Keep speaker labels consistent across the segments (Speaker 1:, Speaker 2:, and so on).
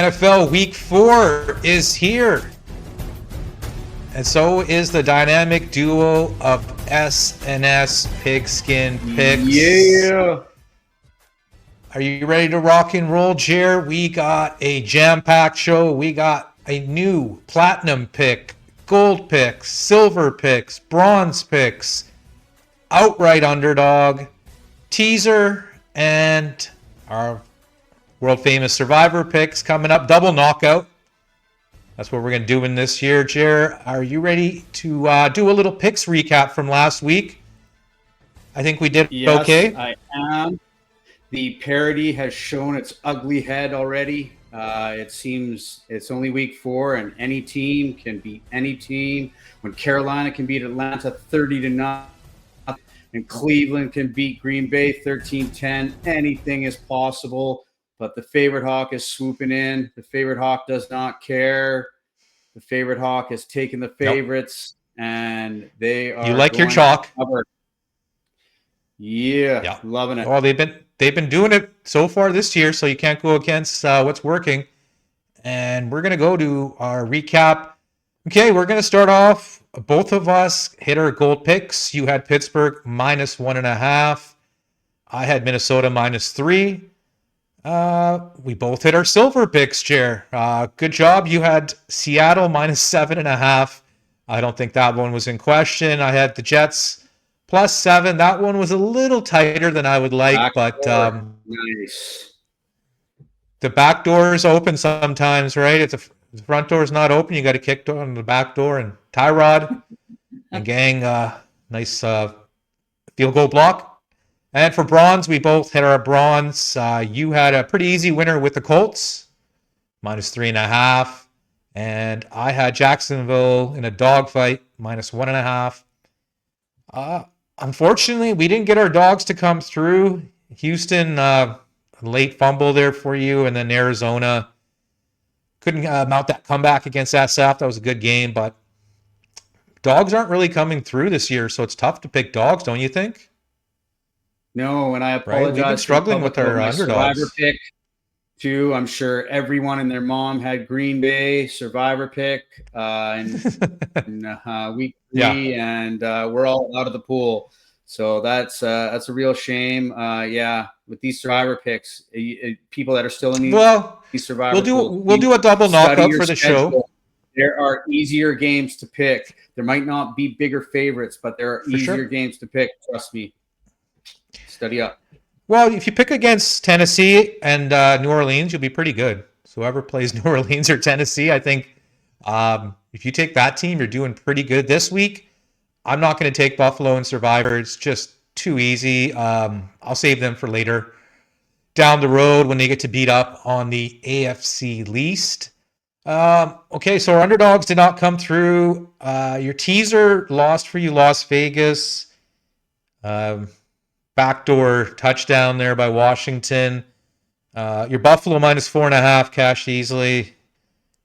Speaker 1: NFL Week 4 is here. And so is the dynamic duo of S&S Pigskin Picks.
Speaker 2: Yeah.
Speaker 1: Are you ready to rock and roll, Jer? We got a jam-packed show. We got a new platinum pick, gold picks, silver picks, bronze picks, outright underdog, teaser, and our world-famous survivor picks coming up. Double knockout. That's what we're going to do in this year. Jer, are you ready to do a little picks recap from last week? I think we did okay.
Speaker 2: Yes, I am. The parody has shown its ugly head already. It seems it's only week 4, and any team can beat any team. When Carolina can beat Atlanta 30-0, and Cleveland can beat Green Bay 13-10, anything is possible. But the favorite hawk is swooping in. The favorite hawk does not care. The favorite hawk has taken the favorites, and they are.
Speaker 1: You like your chalk?
Speaker 2: Yeah, loving it.
Speaker 1: Well, they've been doing it so far this year, so you can't go against what's working. And we're gonna go to our recap. Okay, we're gonna start off. Both of us hit our gold picks. You had Pittsburgh -1.5. I had Minnesota -3. We both hit our silver picks, Jer. Good job. You had Seattle -7.5. I don't think that one was in question. I had the Jets +7. That one was a little tighter than I would like, but
Speaker 2: nice.
Speaker 1: The back door is open sometimes, right? If the front door is not open, you got to kick on the back door. And Tyrod and gang, nice field goal block. And for bronze, we both hit our bronze. You had a pretty easy winner with the Colts, -3.5. And I had Jacksonville in a dogfight, -1.5. Unfortunately, we didn't get our dogs to come through. Houston, late fumble there for you. And then Arizona couldn't mount that comeback against SF. That was a good game. But dogs aren't really coming through this year, so it's tough to pick dogs, don't you think?
Speaker 2: No, and I apologize.
Speaker 1: Right? We've been struggling with our underdogs.
Speaker 2: Survivor pick, too. I'm sure everyone and their mom had Green Bay Survivor pick in week 3, and we're all out of the pool. So that's a real shame. With these Survivor picks, people that are still in these Survivor
Speaker 1: we'll do a double knockout for the show.
Speaker 2: There are easier games to pick. There might not be bigger favorites, but there are easier games to pick. Trust me. Study up.
Speaker 1: Well, if you pick against Tennessee and New Orleans, you'll be pretty good. So whoever plays New Orleans or Tennessee, I think if you take that team, you're doing pretty good this week. I'm not going to take Buffalo and Survivor. It's just too easy. I'll save them for later down the road when they get to beat up on the AFC least. Okay, so our underdogs did not come through. Your teaser lost for you, Las Vegas. Backdoor touchdown there by Washington. Your Buffalo -4.5 cashed easily.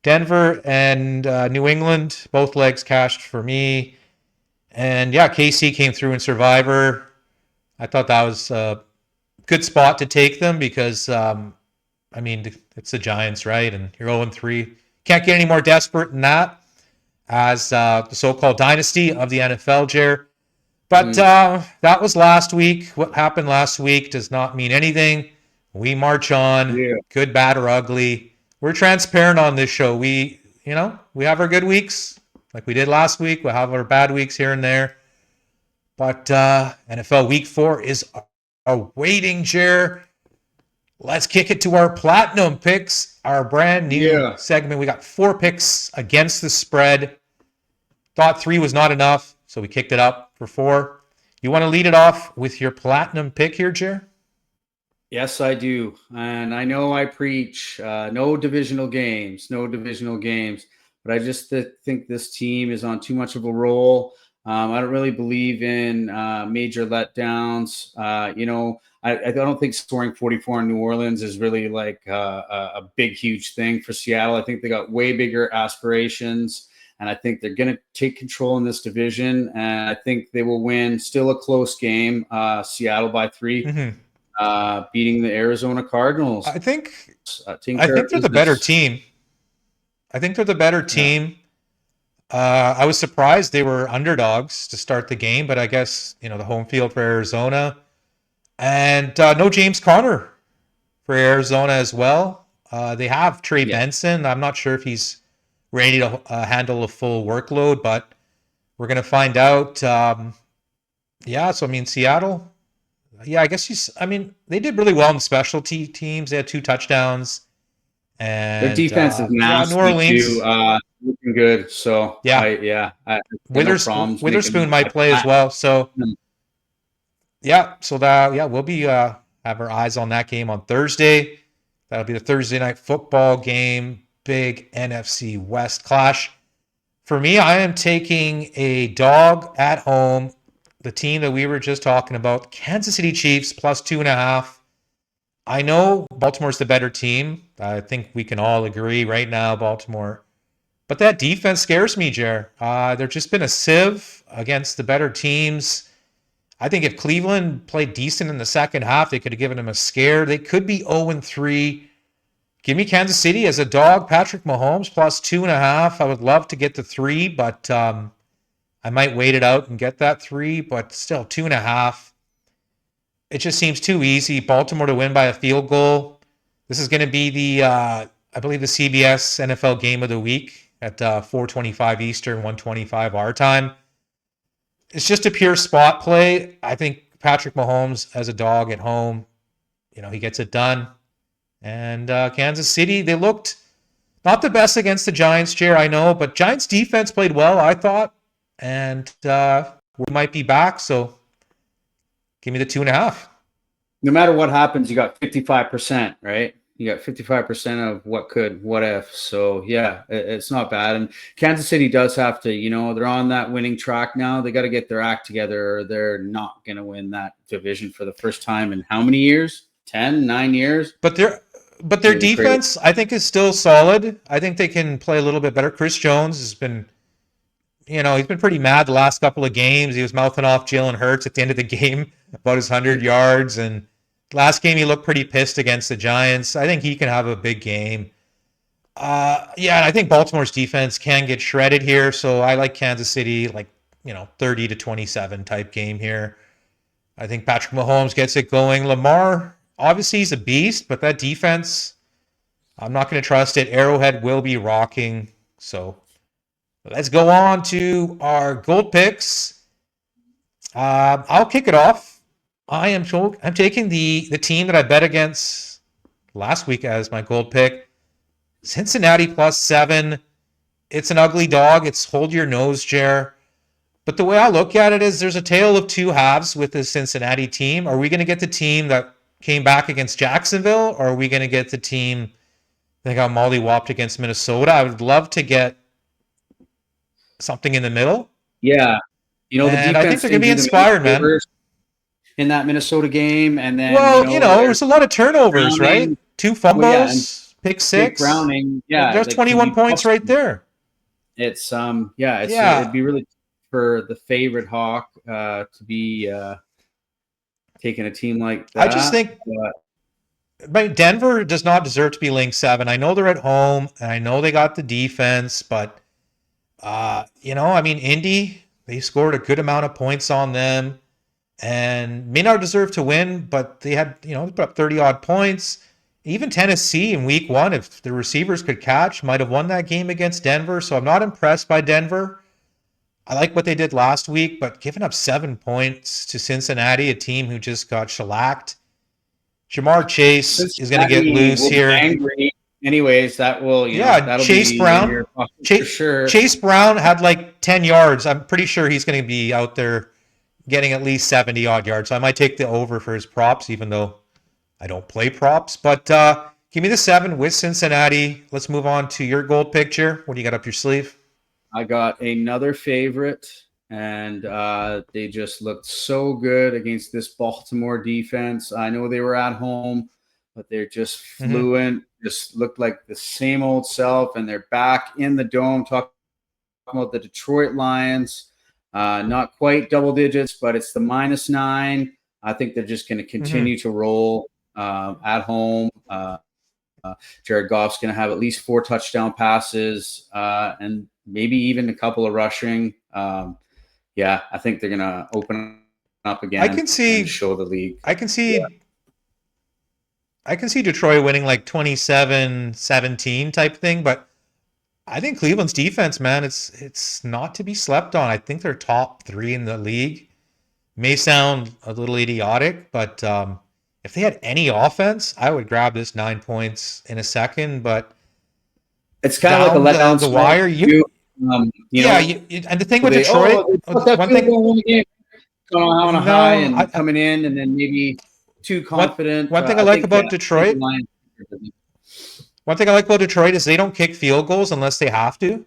Speaker 1: Denver and New England, both legs cashed for me. And KC came through in Survivor. I thought that was a good spot to take them because, it's the Giants, right? And you're 0-3. Can't get any more desperate than that as the so-called dynasty of the NFL, Jer. But that was last week. What happened last week does not mean anything. We march on, good, bad, or ugly. We're transparent on this show. We have our good weeks like we did last week. We'll have our bad weeks here and there. But NFL Week 4 is awaiting, Jer. Let's kick it to our platinum picks, our brand new segment. We got 4 picks against the spread. Thought 3 was not enough, so we kicked it up for 4. You want to lead it off with your platinum pick here, Jer?
Speaker 2: Yes, I do. And I know I preach no divisional games. But I just think this team is on too much of a roll. I don't really believe in major letdowns. I don't think scoring 44 in New Orleans is really like a big, huge thing for Seattle. I think they got way bigger aspirations. And I think they're going to take control in this division. And I think they will win. Still a close game. Seattle by 3. beating the Arizona Cardinals.
Speaker 1: I think
Speaker 2: Taking
Speaker 1: I
Speaker 2: care
Speaker 1: think
Speaker 2: of
Speaker 1: they're the better
Speaker 2: business.
Speaker 1: team. I think they're the better
Speaker 2: Yeah.
Speaker 1: team. I was surprised they were underdogs to start the game, but I guess the home field for Arizona, and no James Conner for Arizona as well. They have Trey
Speaker 2: Yeah.
Speaker 1: Benson. I'm not sure if he's ready to handle a full workload, but we're going to find out. Yeah, so I mean, Seattle. Yeah, I guess they did really well in the specialty teams. They had 2 touchdowns,
Speaker 2: Their
Speaker 1: and
Speaker 2: defense is
Speaker 1: yeah, New
Speaker 2: nasty too.
Speaker 1: Orleans.
Speaker 2: Looking good. So
Speaker 1: Yeah,
Speaker 2: I got no problems
Speaker 1: Witherspoon
Speaker 2: making
Speaker 1: might play as well. So
Speaker 2: them.
Speaker 1: yeah, we'll be have our eyes on that game on Thursday. That'll be the Thursday night football game, big NFC West clash. For me, I am taking a dog at home. The team that we were just talking about, Kansas City Chiefs plus 2.5. I know Baltimore's the better team. I think we can all agree right now, Baltimore. But that defense scares me, Jer. They've just been a sieve against the better teams. I think if Cleveland played decent in the second half, they could have given them a scare. They could be 0-3. Give me Kansas City as a dog. Patrick Mahomes plus 2.5. I would love to get the 3, but I might wait it out and get that 3. But still, 2.5. It just seems too easy. Baltimore to win by a field goal. This is going to be I believe, the CBS NFL game of the week at 4:25 Eastern, 1:25 our time. It's just a pure spot play. I think Patrick Mahomes as a dog at home, he gets it done. And Kansas City, they looked not the best against the Giants, Chair, I know, but Giants defense played well, I thought. And we might be back, so give me the 2.5.
Speaker 2: No matter what happens, you got 55%, right? You got 55% of what if. So yeah, it's not bad. And Kansas City does have to, they're on that winning track now. They got to get their act together, or they're not going to win that division for the first time in how many years? 10, 9 years?
Speaker 1: But their
Speaker 2: Really crazy.
Speaker 1: defense, I think, is still solid. I think they can play a little bit better. Chris Jones has been, he's been pretty mad the last couple of games. He was mouthing off Jalen Hurts at the end of the game about his 100 yards. And last game, he looked pretty pissed against the Giants. I think he can have a big game. Yeah, and I think Baltimore's defense can get shredded here. So I like Kansas City, 30-27 type game here. I think Patrick Mahomes gets it going. Lamar, obviously, he's a beast, but that defense, I'm not going to trust it. Arrowhead will be rocking. So let's go on to our gold picks. I'll kick it off. I'm taking the team that I bet against last week as my gold pick. Cincinnati plus 7. It's an ugly dog. It's hold your nose, Jer. But the way I look at it is there's a tale of two halves with this Cincinnati team. Are we going to get the team that came back against Jacksonville, or are we going to get the team that got mollywopped against Minnesota? I would love to get something in the middle.
Speaker 2: Yeah. The
Speaker 1: And I think
Speaker 2: defense
Speaker 1: they're going
Speaker 2: didn't
Speaker 1: to be
Speaker 2: do them any
Speaker 1: inspired, man.
Speaker 2: favors in that Minnesota game. And then,
Speaker 1: Well, there's a lot of turnovers, right?
Speaker 2: Browning.
Speaker 1: 2
Speaker 2: Well, yeah. And
Speaker 1: fumbles, pick
Speaker 2: Jake
Speaker 1: 6.
Speaker 2: Browning. Yeah.
Speaker 1: There's
Speaker 2: Like, can
Speaker 1: 21
Speaker 2: you
Speaker 1: points
Speaker 2: trust
Speaker 1: right
Speaker 2: him?
Speaker 1: there.
Speaker 2: It's it'd
Speaker 1: Yeah.
Speaker 2: be really for the favorite Hawk to be taking a team like that.
Speaker 1: I just think Denver does not deserve to be linked 7. I know they're at home, and I know they got the defense, but Indy, they scored a good amount of points on them, and may not deserve to win, but they had they put up 30 odd points. Even Tennessee in week 1, if the receivers could catch, might have won that game against Denver. So I'm not impressed by Denver. I like what they did last week, but giving up 7 points to Cincinnati, a team who just got shellacked. Jamar Chase is going to get loose
Speaker 2: will be
Speaker 1: here.
Speaker 2: angry. Anyways, that will, that'll
Speaker 1: Chase
Speaker 2: be
Speaker 1: Brown.
Speaker 2: for sure.
Speaker 1: Chase Brown had 10 yards. I'm pretty sure he's going to be out there getting at least 70 odd yards. So I might take the over for his props, even though I don't play props. But give me the 7 with Cincinnati. Let's move on to your gold picture. What do you got up your sleeve?
Speaker 2: I got another favorite, and they just looked so good against this Baltimore defense. I know they were at home, but they're just fluent. Just looked like the same old self, and they're back in the dome. Talking about the Detroit Lions, not quite double digits, but it's the -9. I think they're just going to
Speaker 1: Mm-hmm.
Speaker 2: continue to roll at home. Jared Goff's going to have at least 4 touchdown passes and maybe even a couple of rushing. Yeah, I think they're going to open up
Speaker 1: I
Speaker 2: again
Speaker 1: can
Speaker 2: and
Speaker 1: see,
Speaker 2: show the league.
Speaker 1: I can see, I can see Detroit winning like 27-17 type thing, but I think Cleveland's defense, man, it's not to be slept on. I think they're top 3 in the league. May sound a little idiotic, but if they had any offense, I would grab this 9 points in a second. But
Speaker 2: It's kind of like a
Speaker 1: down
Speaker 2: letdown
Speaker 1: the
Speaker 2: spot
Speaker 1: wire,
Speaker 2: too.
Speaker 1: And the thing
Speaker 2: so
Speaker 1: with Detroit,
Speaker 2: they put that
Speaker 1: one
Speaker 2: field
Speaker 1: thing,
Speaker 2: goal in the game, on a high
Speaker 1: no,
Speaker 2: and coming in, and then maybe too confident.
Speaker 1: one thing I
Speaker 2: I
Speaker 1: like
Speaker 2: think,
Speaker 1: about
Speaker 2: I think the
Speaker 1: Detroit,
Speaker 2: Lions.
Speaker 1: one thing I like about Detroit is they don't kick field goals unless they have to,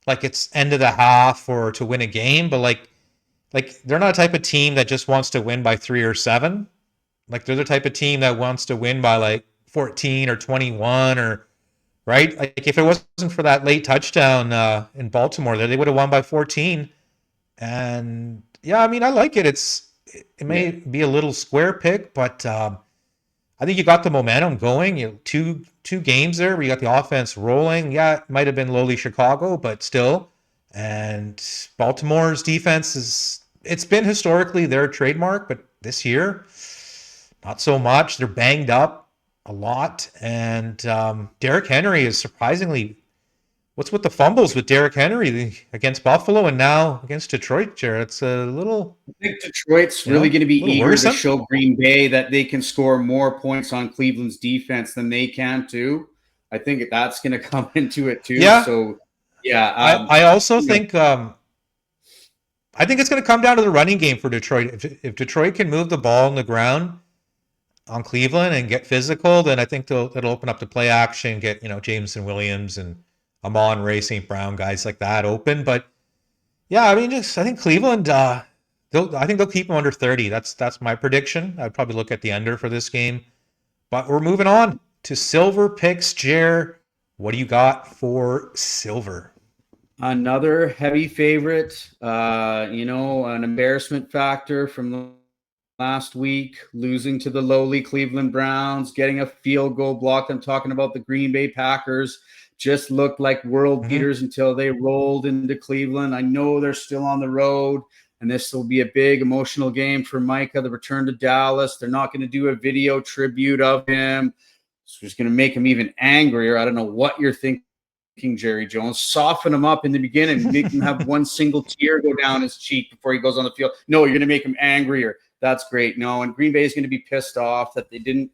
Speaker 1: like it's end of the half or to win a game. But like they're not a type of team that just wants to win by 3 or 7. Like they're the type of team that wants to win by like 14 or 21 or right. Like if it wasn't for that late touchdown in Baltimore, they would have won by 14. And yeah, I mean, I like it. It may be a little square pick, but I think you got the momentum going. Two games there where you got the offense rolling. Yeah, it might have been lowly Chicago, but still. And Baltimore's defense it's been historically their trademark, but this year, not so much. They're banged up a lot. And Derrick Henry is surprisingly, what's with the fumbles with Derrick Henry against Buffalo and now against Detroit, Jared? It's a little.
Speaker 2: I think Detroit's really going to be eager
Speaker 1: worrisome.
Speaker 2: to show Green Bay that they can score more points on Cleveland's defense than they can too. I think that's going to come into it too.
Speaker 1: Yeah.
Speaker 2: So, yeah.
Speaker 1: I also think I think it's going to come down to the running game for Detroit. If Detroit can move the ball on the ground on Cleveland and get physical, then I think it'll open up the play action, get Jameson Williams and Amon-Ra St. Brown, guys like that open. But yeah, I mean, I think Cleveland. I think they'll keep them under 30. That's my prediction. I'd probably look at the under for this game. But we're moving on to Silver Picks. Jer, what do you got for Silver?
Speaker 2: Another heavy favorite. An embarrassment factor from the last week, losing to the lowly Cleveland Browns, getting a field goal blocked. I'm talking about the Green Bay Packers. Just looked like world beaters until they rolled into Cleveland. I know they're still on the road, and this will be a big emotional game for Micah, the return to Dallas. They're not going to do a video tribute of him. It's just going to make him even angrier. I don't know what you're thinking, Jerry Jones. Soften him up in the beginning, make him have one single tear go down his cheek before he goes on the field. No, you're going to make him angrier. That's great. No, and Green Bay is going to be pissed off that they didn't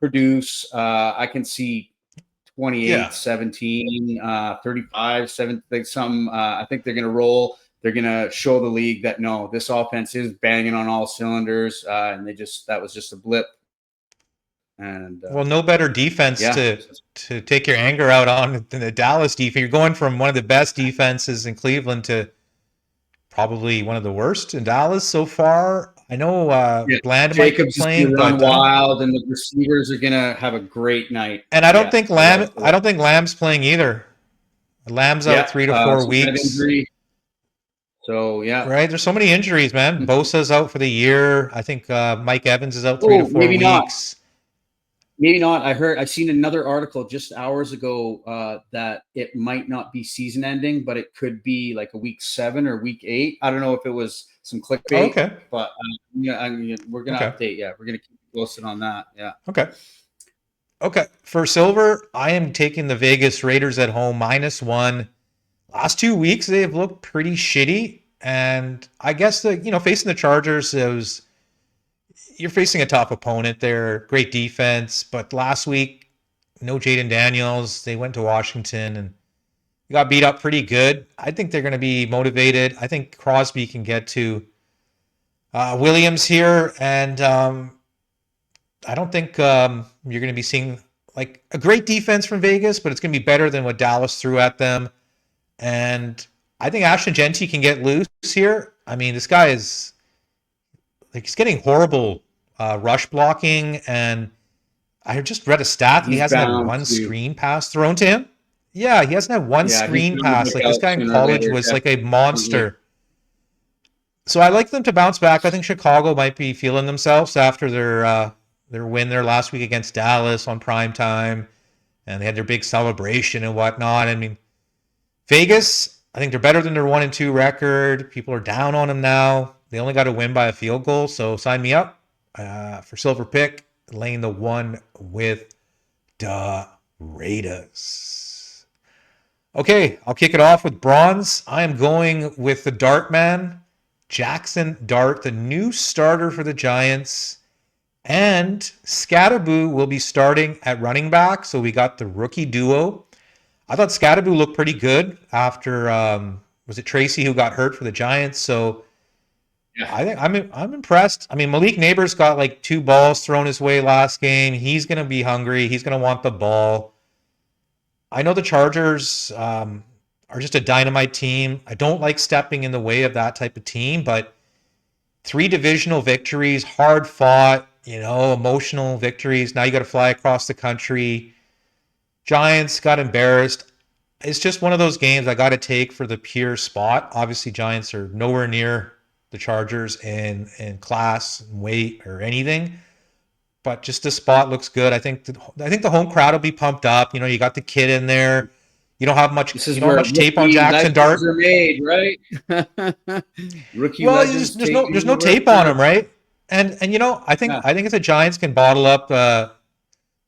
Speaker 2: produce. I can see 28, 17, 35, 7, something. I think they're going to roll. They're going to show the league that, no, this offense is banging on all cylinders. And that was just a blip. And
Speaker 1: no better defense to take your anger out on than the Dallas defense. You're going from one of the best defenses in Cleveland to probably one of the worst in Dallas so far. I know Bland might be playing,
Speaker 2: but wild, and the receivers are gonna have a great night.
Speaker 1: And I don't think Lamb. I don't think Lamb's playing either. Lamb's out 3 to 4 weeks.
Speaker 2: So
Speaker 1: right. There's so many injuries, man. Bosa's out for the year. I think Mike Evans is out 3 to 4 weeks.
Speaker 2: Maybe not. I've seen another article just hours ago that it might not be season ending, but it could be like a week 7 or week 8. I don't know if it was some clickbait.
Speaker 1: Okay.
Speaker 2: But we're gonna update. Yeah, we're gonna keep posted on that. Yeah.
Speaker 1: Okay. For Silver, I am taking the Vegas Raiders at home -1. Last 2 weeks they've looked pretty shitty, and I guess facing the Chargers, you're facing a tough opponent there. Great defense, but last week, no Jaden Daniels. They went to Washington and got beat up pretty good. I think they're going to be motivated. I think Crosby can get to Williams here, and I don't think you're going to be seeing like a great defense from Vegas, but it's going to be better than what Dallas threw at them. And I think Ashton Genty can get loose here. I mean, this guy is he's getting horrible rush blocking, and I just read a stat. He hasn't had one screen pass thrown to him. Yeah, he hasn't had one screen pass. Like this guy in college was like a monster. So I like them to bounce back. I think Chicago might be feeling themselves after their win there last week against Dallas on prime time, and they had their big celebration and whatnot. I mean, Vegas, I think they're better than their 1-2 record. People are down on them now. They only got to win by a field goal, so sign me up for silver pick, laying the one with the Raiders. Okay, I'll kick it off with bronze. I am going with the Dart Man, Jackson Dart, the new starter for the Giants. And Scatterboo will be starting at running back. So we got the rookie duo. I thought Scatterboo looked pretty good after was it Tracy who got hurt for the Giants? So
Speaker 2: Yeah.
Speaker 1: I think I'm impressed. I mean, Malik Neighbors got like 2 balls thrown his way last game. He's gonna be hungry. He's gonna want the ball. I know the Chargers are just a dynamite team. I don't like stepping in the way of that type of team, but 3 divisional victories, hard fought, emotional victories. Now you got to fly across the country. Giants got embarrassed. It's just one of those games I got to take for the pure spot. Obviously, Giants are nowhere near the Chargers in class, and weight, or anything. But just the spot looks good. I think the home crowd will be pumped up. You got the kid in there. You don't have much
Speaker 2: This
Speaker 1: you
Speaker 2: is
Speaker 1: don't have
Speaker 2: where
Speaker 1: much tape on
Speaker 2: rookie
Speaker 1: Jackson
Speaker 2: legends
Speaker 1: Dart.
Speaker 2: are made, right? Rookie
Speaker 1: Well,
Speaker 2: legends
Speaker 1: there's
Speaker 2: taking
Speaker 1: no
Speaker 2: over.
Speaker 1: tape on him, right? And I think
Speaker 2: Yeah.
Speaker 1: I think if the Giants can bottle up the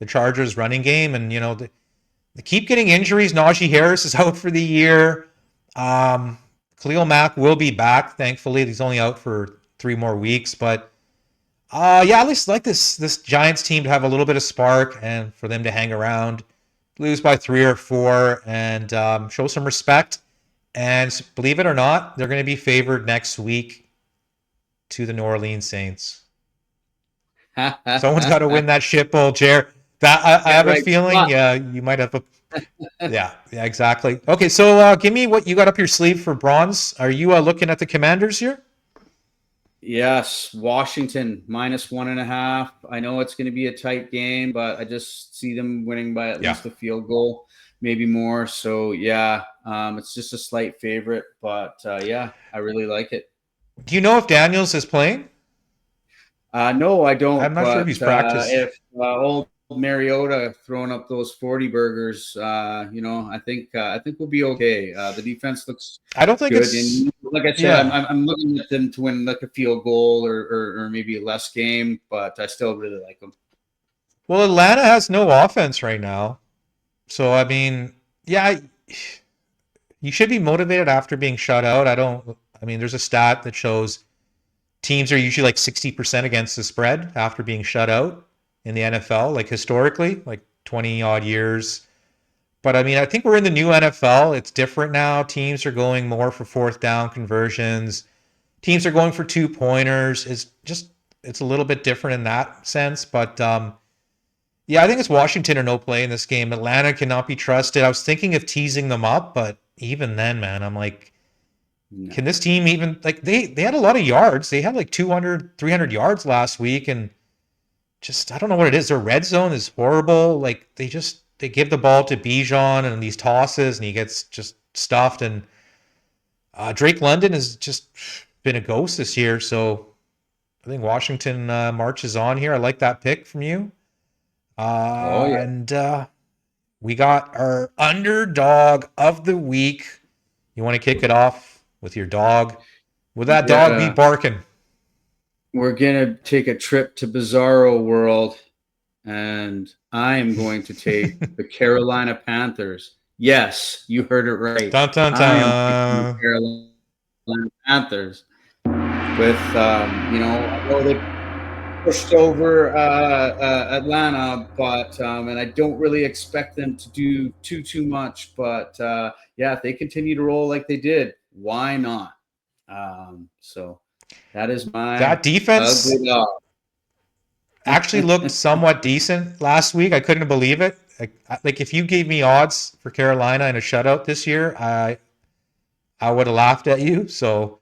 Speaker 1: Chargers running game, and they keep getting injuries. Najee Harris is out for the year. Khalil Mack will be back. Thankfully, he's only out for 3 more weeks, but yeah, at least like this Giants team to have a little bit of spark and for them to hang around, lose by 3 or 4, and show some respect. And believe it or not, they're going to be favored next week to the New Orleans Saints. Someone's got to win that shit bowl, Jer. That I
Speaker 2: Get
Speaker 1: have a
Speaker 2: right
Speaker 1: feeling.
Speaker 2: spot.
Speaker 1: Yeah, you might have a. Yeah, exactly. Okay, so give me what you got up your sleeve for bronze. Are you looking at the Commanders here?
Speaker 2: Yes, Washington -1.5. I know it's going to be a tight game, but I just see them winning by at
Speaker 1: Yeah.
Speaker 2: least a field goal, maybe more. So yeah, it's just a slight favorite, but yeah, I really like it.
Speaker 1: Do you know if Daniels is playing?
Speaker 2: No, I
Speaker 1: I'm
Speaker 2: don't.
Speaker 1: not sure if he's
Speaker 2: But
Speaker 1: practiced.
Speaker 2: if old Mariota throwing up those 40 burgers, I think we'll be okay. The defense looks
Speaker 1: I don't think
Speaker 2: good,
Speaker 1: it's.
Speaker 2: and like I said,
Speaker 1: Yeah.
Speaker 2: I'm looking at them to win like a field goal or maybe a less game, but I still really like them.
Speaker 1: Well, Atlanta has no offense right now, so I mean, yeah, you should be motivated after being shut out. I don't. I mean, there's a stat that shows teams are usually like 60% against the spread after being shut out in the NFL, like historically, like 20 odd years. But I mean, I think we're in the new NFL. It's different now. Teams are going more for 4th down conversions. Teams are going for 2-pointers. It's a little bit different in that sense. But yeah, I think it's Washington or no play in this game. Atlanta cannot be trusted. I was thinking of teasing them up, but even then, man, I'm like,
Speaker 2: No.
Speaker 1: can this team even like they had a lot of yards. They had like 200, 300 yards last week, and just I don't know what it is. Their red zone is horrible. Like they give the ball to Bijan and these tosses, and he gets just stuffed. And Drake London has just been a ghost this year. So I think Washington marches on here. I like that pick from you.
Speaker 2: Oh yeah,
Speaker 1: And we got our underdog of the week. You want to kick it off with your dog? Would that dog be
Speaker 2: yeah.
Speaker 1: barking?
Speaker 2: We're gonna take a trip to Bizarro World, and I am going to take the Carolina Panthers. Yes, you heard it right.
Speaker 1: Dun dun
Speaker 2: I am taking the
Speaker 1: dun.
Speaker 2: Carolina Panthers with, I know they pushed over Atlanta, but and I don't really expect them to do too much. But yeah, if they continue to roll like they did, why not? So that is my
Speaker 1: That defense
Speaker 2: ugly dog.
Speaker 1: actually looked somewhat decent last week. I couldn't believe it. Like if you gave me odds for Carolina in a shutout this year, I would have laughed at you. So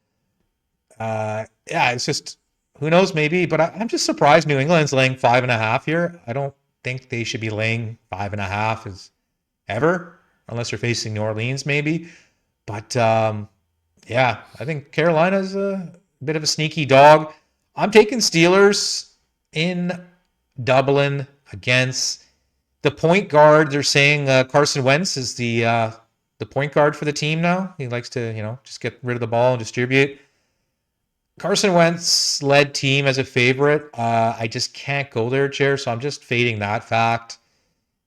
Speaker 1: yeah, it's just who knows maybe, but I'm just surprised New England's laying 5.5 here. I don't think they should be laying 5.5 as ever, unless they're facing New Orleans maybe. But yeah, I think Carolina's bit of a sneaky dog. I'm taking Steelers in Dublin against the point guard. They're saying Carson Wentz is the point guard for the team now. He likes to, just get rid of the ball and distribute. Carson Wentz led team as a favorite. I just can't go there, Chair. So I'm just fading that fact.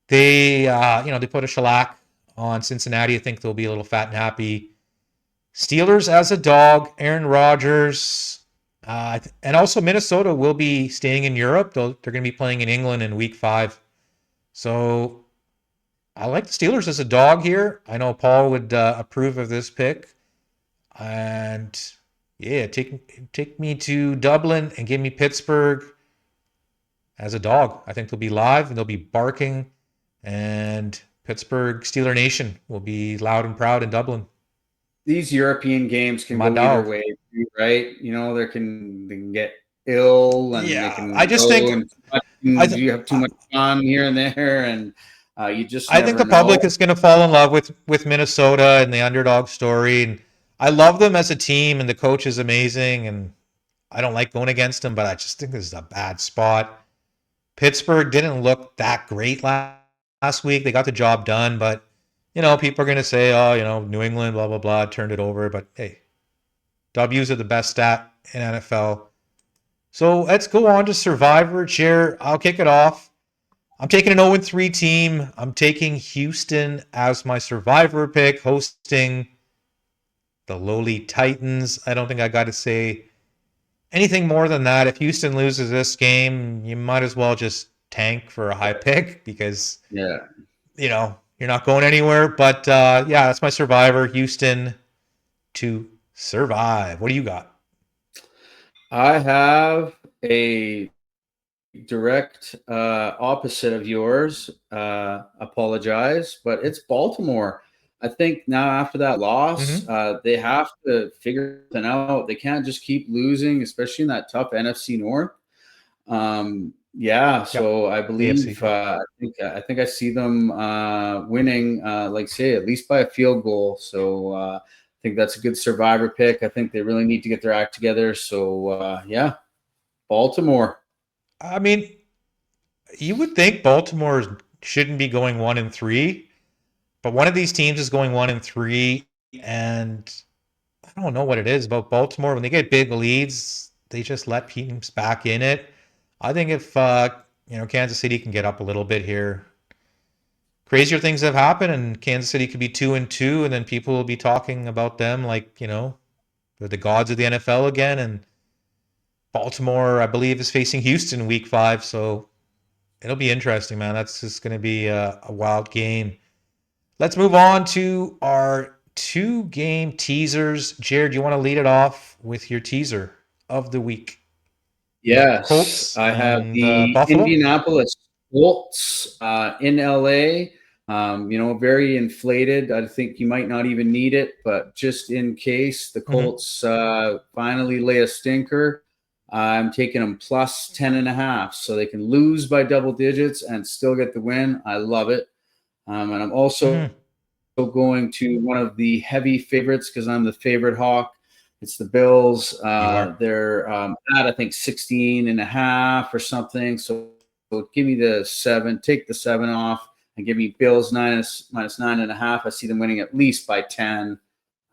Speaker 1: They put a shellac on Cincinnati. I think they'll be a little fat and happy. Steelers as a dog. Aaron Rodgers. And also Minnesota will be staying in Europe. They're going to be playing in England in week 5. So I like the Steelers as a dog here. I know Paul would approve of this pick. And yeah, take me to Dublin and give me Pittsburgh as a dog. I think they'll be live and they'll be barking. And Pittsburgh Steeler Nation will be loud and proud in Dublin.
Speaker 2: These European games can
Speaker 1: My
Speaker 2: go either
Speaker 1: dog.
Speaker 2: way, right? They can get ill and they
Speaker 1: Yeah,
Speaker 2: can
Speaker 1: I just
Speaker 2: go
Speaker 1: think
Speaker 2: and you have too much fun here and there, and you just
Speaker 1: I think
Speaker 2: never
Speaker 1: the
Speaker 2: know.
Speaker 1: public is going to fall in love with Minnesota and the underdog story. And I love them as a team, and the coach is amazing. And I don't like going against them, but I just think this is a bad spot. Pittsburgh didn't look that great last week. They got the job done, but people are going to say, oh, New England, blah, blah, blah, turned it over. But hey, W's are the best stat in NFL. So let's go on to Survivor Chair. I'll kick it off. I'm taking an 0-3 team. I'm taking Houston as my Survivor pick, hosting the lowly Titans. I don't think I got to say anything more than that. If Houston loses this game, you might as well just tank for a high pick because,
Speaker 2: Yeah.
Speaker 1: you're not going anywhere. But yeah, that's my Survivor, Houston to survive. What do you got?
Speaker 2: I have a direct opposite of yours. Apologize, but it's Baltimore. I think now after that loss, they have to figure something out. They can't just keep losing, especially in that tough NFC North. So I believe
Speaker 1: AFC.
Speaker 2: I think I see them winning, at least by a field goal. So I think that's a good Survivor pick. I think they really need to get their act together. So Baltimore.
Speaker 1: I mean, you would think Baltimore shouldn't be going 1-3, but one of these teams is going 1-3, and I don't know what it is about Baltimore. When they get big leads, they just let teams back in it. I think if Kansas City can get up a little bit here, crazier things have happened, and Kansas City could be 2-2, and then people will be talking about them like they're the gods of the NFL again. And Baltimore, I believe, is facing Houston week 5, so it'll be interesting, man. That's just going to be a wild game. Let's move on to our 2-game teasers. Jared, you want to lead it off with your teaser of the week?
Speaker 2: Yes,
Speaker 1: Colts
Speaker 2: I have
Speaker 1: and
Speaker 2: the
Speaker 1: Buffalo.
Speaker 2: Indianapolis Colts in LA. Very inflated. I think you might not even need it, but just in case the Colts finally lay a stinker, I'm taking them plus 10.5, so they can lose by double digits and still get the win. I love it. And I'm also going to one of the heavy favorites because I'm the favorite hawk. It's the Bills.
Speaker 1: You are.
Speaker 2: They're at, I think, 16.5 or something. So give me the 7, take the 7 off, and give me Bills minus 9.5. I see them winning at least by 10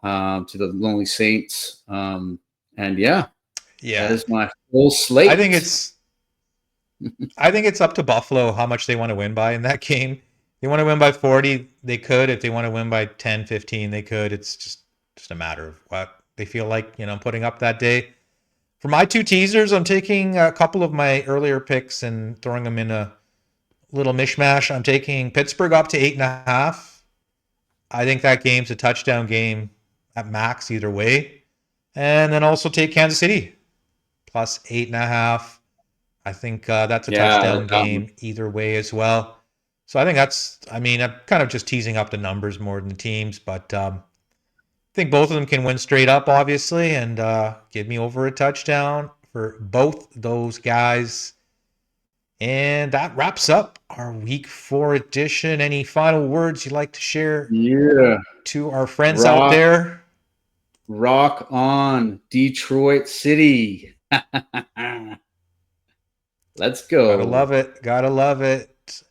Speaker 2: to the Lonely Saints. That is my full slate.
Speaker 1: I think it's up to Buffalo how much they want to win by in that game. If they want to win by 40, they could. If they want to win by 10, 15, they could. It's just a matter of what they feel like, putting up that day. For my 2 teasers, I'm taking a couple of my earlier picks and throwing them in a little mishmash. I'm taking Pittsburgh up to 8.5. I think that game's a touchdown game at max either way. And then also take Kansas City plus 8.5. I think that's a touchdown game either way as well. So I think I'm kind of just teasing up the numbers more than the teams, but I think both of them can win straight up, obviously, and give me over a touchdown for both those guys. And that wraps up our week 4 edition. Any final words you'd like to share to our friends out there?
Speaker 2: Rock on, Detroit City. Let's go.
Speaker 1: Gotta love it. Gotta love it.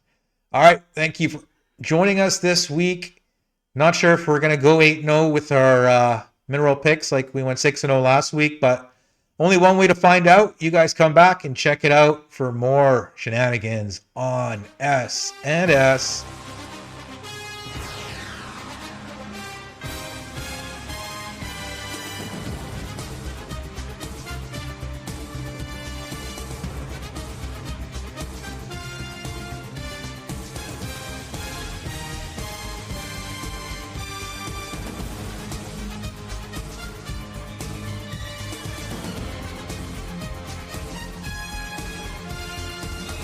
Speaker 1: All right. Thank you for joining us this week. Not sure if we're going to go 8-0 with our mineral picks like we went 6-0 last week, but only one way to find out. You guys come back and check it out for more shenanigans on S&S